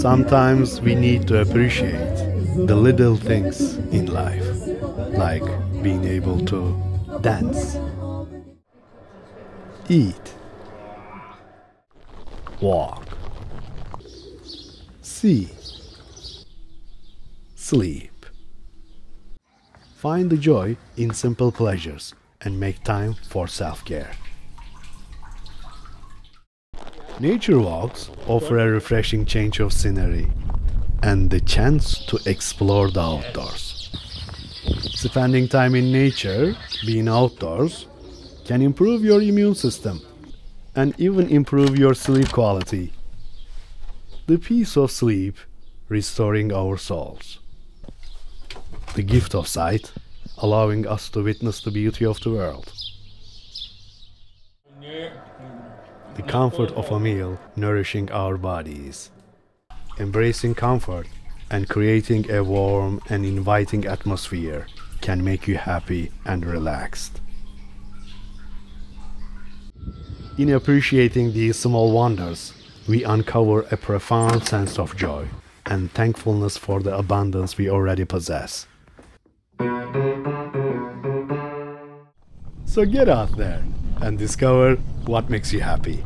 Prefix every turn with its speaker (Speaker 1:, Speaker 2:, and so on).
Speaker 1: Sometimes we need to appreciate the little things in life, like being able to dance, eat, walk, see, sleep. Find the joy in simple pleasures and make time for self-care. Nature walks offer a refreshing change of scenery and the chance to explore the outdoors. Spending time in nature, being outdoors, can improve your immune system and even improve your sleep quality. The peace of sleep, restoring our souls. The gift of sight, allowing us to witness the beauty of the world. The comfort of a meal, nourishing our bodies. Embracing comfort and creating a warm and inviting atmosphere can make you happy and relaxed. In appreciating these small wonders, we uncover a profound sense of joy and thankfulness for the abundance we already possess. So get out there and discover what makes you happy.